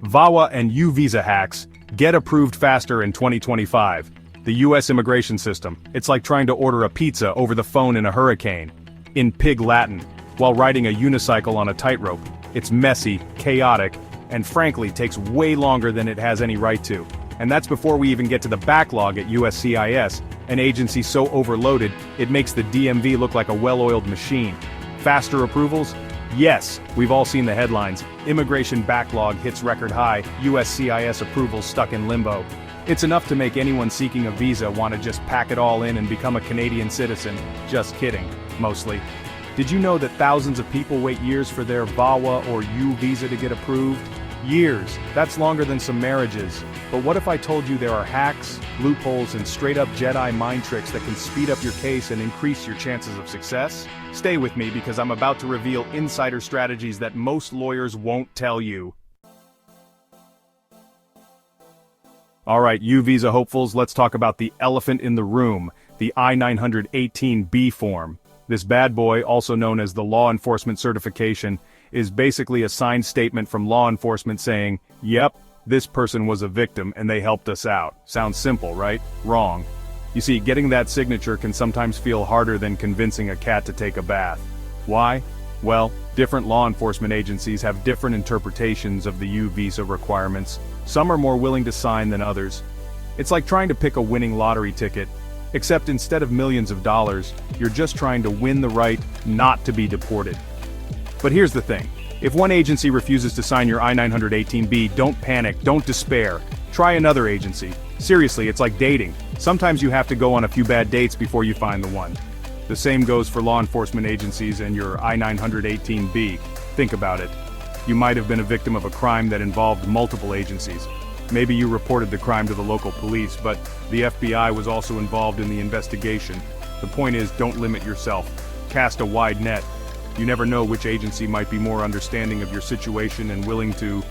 VAWA and U Visa hacks, get approved faster in 2025. The US immigration system, it's like trying to order a pizza over the phone in a hurricane. In pig Latin, while riding a unicycle on a tightrope. It's messy, chaotic, and frankly takes way longer than it has any right to. And that's before we even get to the backlog at USCIS, an agency so overloaded, it makes the DMV look like a well-oiled machine. Faster approvals? Yes, we've all seen the headlines. Immigration backlog hits record high, USCIS approvals stuck in limbo. It's enough to make anyone seeking a visa want to just pack it all in and become a Canadian citizen. Just kidding, mostly. Did you know that thousands of people wait years for their VAWA or U visa to get approved? Years. That's longer than some marriages. But what if I told you there are hacks, loopholes, and straight-up Jedi mind tricks that can speed up your case and increase your chances of success? Stay with me because I'm about to reveal insider strategies that most lawyers won't tell you. Alright, U visa hopefuls, let's talk about the elephant in the room, the I-918B form. This bad boy, also known as the law enforcement certification, is basically a signed statement from law enforcement saying, yep, this person was a victim and they helped us out. Sounds simple, right? Wrong. You see, getting that signature can sometimes feel harder than convincing a cat to take a bath. Why? Well, different law enforcement agencies have different interpretations of the U visa requirements. Some are more willing to sign than others. It's like trying to pick a winning lottery ticket, except instead of millions of dollars, you're just trying to win the right not to be deported. But here's the thing. If one agency refuses to sign your I-918B, don't panic, don't despair. Try another agency. Seriously, it's like dating. Sometimes you have to go on a few bad dates before you find the one. The same goes for law enforcement agencies and your I-918B. Think about it. You might have been a victim of a crime that involved multiple agencies. Maybe you reported the crime to the local police, but the FBI was also involved in the investigation. The point is, don't limit yourself. Cast a wide net. You never know which agency might be more understanding of your situation and willing to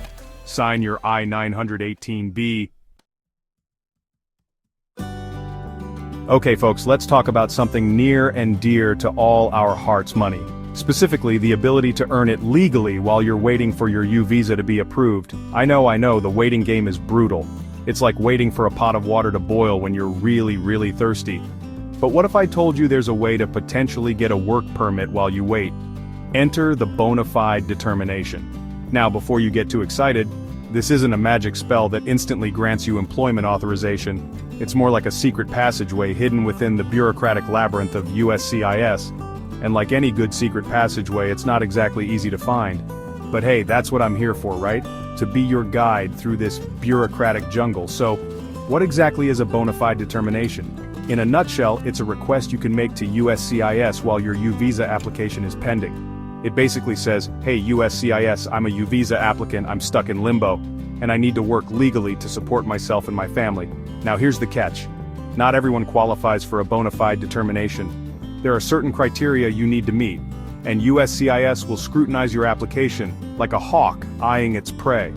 sign your I-918B. Okay folks, let's talk about something near and dear to all our hearts: money. Specifically, the ability to earn it legally while you're waiting for your U visa to be approved. I know, the waiting game is brutal. It's like waiting for a pot of water to boil when you're really thirsty. But what if I told you there's a way to potentially get a work permit while you wait? Enter the bona fide determination. Now, before you get too excited, this isn't a magic spell that instantly grants you employment authorization. It's more like a secret passageway hidden within the bureaucratic labyrinth of USCIS. And like any good secret passageway, it's not exactly easy to find. But hey, that's what I'm here for, right? To be your guide through this bureaucratic jungle. So, what exactly is a bona fide determination? In a nutshell, it's a request you can make to USCIS while your U visa application is pending. It basically says, hey USCIS, I'm a U visa applicant, I'm stuck in limbo, and I need to work legally to support myself and my family. Now here's the catch. Not everyone qualifies for a bona fide determination. There are certain criteria you need to meet, and USCIS will scrutinize your application like a hawk eyeing its prey.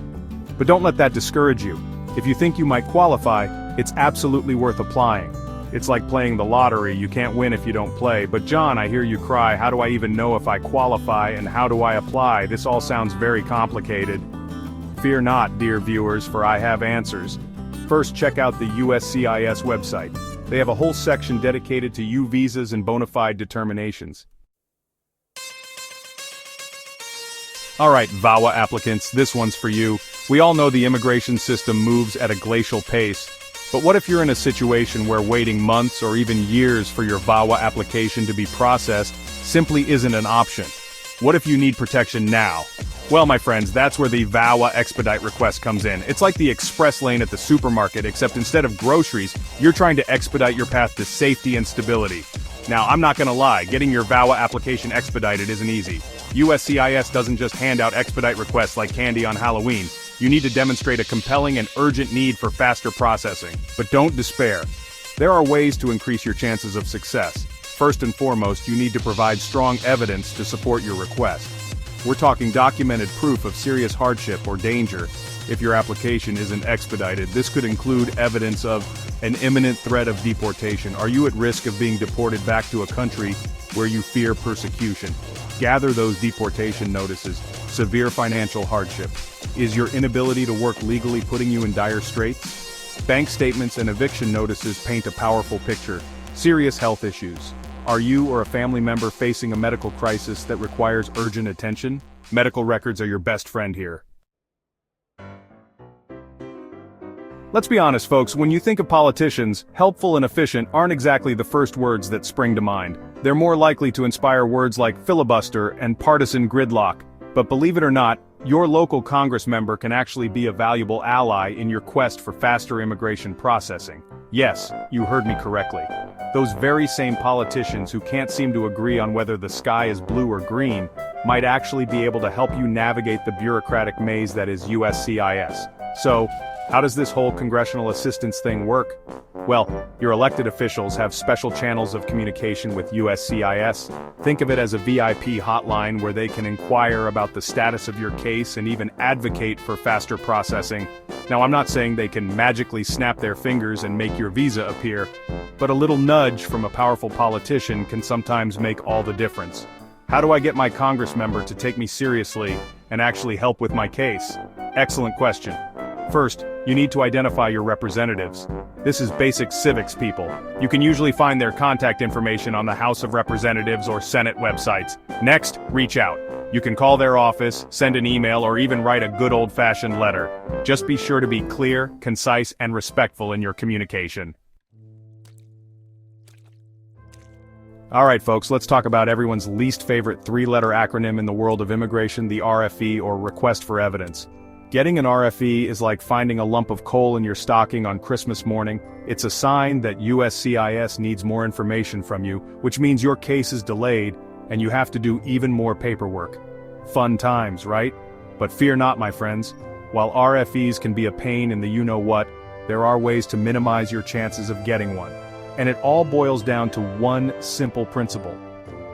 But don't let that discourage you. If you think you might qualify, it's absolutely worth applying. It's like playing the lottery, you can't win if you don't play. But John, I hear you cry, how do I even know if I qualify and how do I apply? This all sounds very complicated. Fear not, dear viewers, for I have answers. First, check out the USCIS website. They have a whole section dedicated to U visas and bona fide determinations. Alright, VAWA applicants, this one's for you. We all know the immigration system moves at a glacial pace. But what if you're in a situation where waiting months or even years for your VAWA application to be processed simply isn't an option? What if you need protection now? Well, my friends, that's where the VAWA expedite request comes in. It's like the express lane at the supermarket, except instead of groceries, you're trying to expedite your path to safety and stability. Now, I'm not gonna lie, getting your VAWA application expedited isn't easy. USCIS doesn't just hand out expedite requests like candy on Halloween. You need to demonstrate a compelling and urgent need for faster processing. But don't despair. There are ways to increase your chances of success. First and foremost, you need to provide strong evidence to support your request. We're talking documented proof of serious hardship or danger. If your application isn't expedited, this could include evidence of an imminent threat of deportation. Are you at risk of being deported back to a country where you fear persecution. Gather those deportation notices, severe financial hardship. Is your inability to work legally putting you in dire straits? Bank statements and eviction notices paint a powerful picture. Serious health issues. Are you or a family member facing a medical crisis that requires urgent attention? Medical records are your best friend here. Let's be honest, folks, when you think of politicians, helpful and efficient aren't exactly the first words that spring to mind. They're more likely to inspire words like filibuster and partisan gridlock. But believe it or not, your local Congress member can actually be a valuable ally in your quest for faster immigration processing. Yes, you heard me correctly. Those very same politicians who can't seem to agree on whether the sky is blue or green might actually be able to help you navigate the bureaucratic maze that is USCIS. So, how does this whole congressional assistance thing work? Well, your elected officials have special channels of communication with USCIS. Think of it as a VIP hotline where they can inquire about the status of your case and even advocate for faster processing. Now, I'm not saying they can magically snap their fingers and make your visa appear, but a little nudge from a powerful politician can sometimes make all the difference. How do I get my Congress member to take me seriously and actually help with my case? Excellent question. First, you need to identify your representatives. This is basic civics, people. You can usually find their contact information on the House of Representatives or Senate websites. Next, reach out. You can call their office, send an email, or even write a good old-fashioned letter. Just be sure to be clear, concise, and respectful in your communication. Alright folks, let's talk about everyone's least favorite three-letter acronym in the world of immigration, the RFE, or Request for Evidence. Getting an RFE is like finding a lump of coal in your stocking on Christmas morning. It's a sign that USCIS needs more information from you, which means your case is delayed, and you have to do even more paperwork. Fun times, right? But fear not, my friends. While RFEs can be a pain in the you-know-what, there are ways to minimize your chances of getting one. And it all boils down to one simple principle.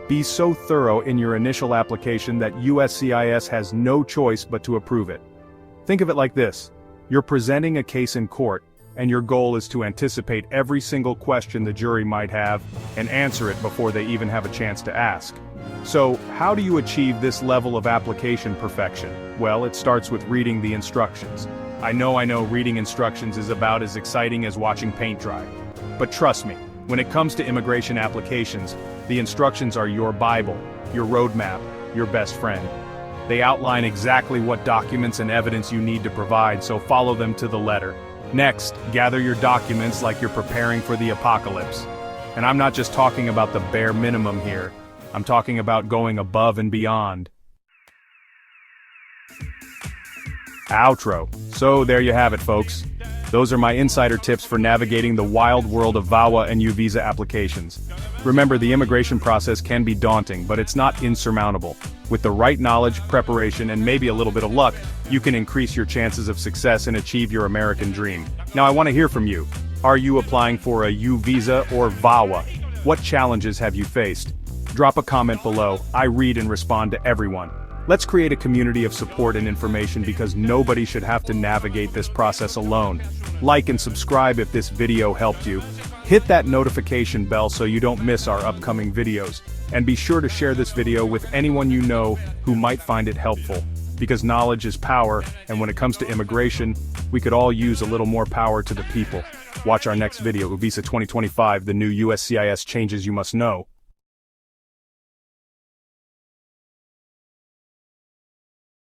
Be so thorough in your initial application that USCIS has no choice but to approve it. Think of it like this. You're presenting a case in court, and your goal is to anticipate every single question the jury might have and answer it before they even have a chance to ask. So, how do you achieve this level of application perfection? Well, it starts with reading the instructions. I know reading instructions is about as exciting as watching paint dry. But trust me, when it comes to immigration applications, the instructions are your Bible, your roadmap, your best friend. They outline exactly what documents and evidence you need to provide, so follow them to the letter. Next, gather your documents like you're preparing for the apocalypse. And I'm not just talking about the bare minimum here. I'm talking about going above and beyond. Outro. So there you have it, folks. Those are my insider tips for navigating the wild world of VAWA and U Visa applications. Remember, the immigration process can be daunting, but it's not insurmountable. With the right knowledge, preparation, and maybe a little bit of luck, you can increase your chances of success and achieve your American dream. Now I want to hear from you. Are you applying for a U Visa or VAWA? What challenges have you faced? Drop a comment below. I read and respond to everyone. Let's create a community of support and information because nobody should have to navigate this process alone. Like and subscribe if this video helped you. Hit that notification bell so you don't miss our upcoming videos. And be sure to share this video with anyone you know who might find it helpful. Because knowledge is power, and when it comes to immigration, we could all use a little more power to the people. Watch our next video, U Visa 2025, the new USCIS changes you must know.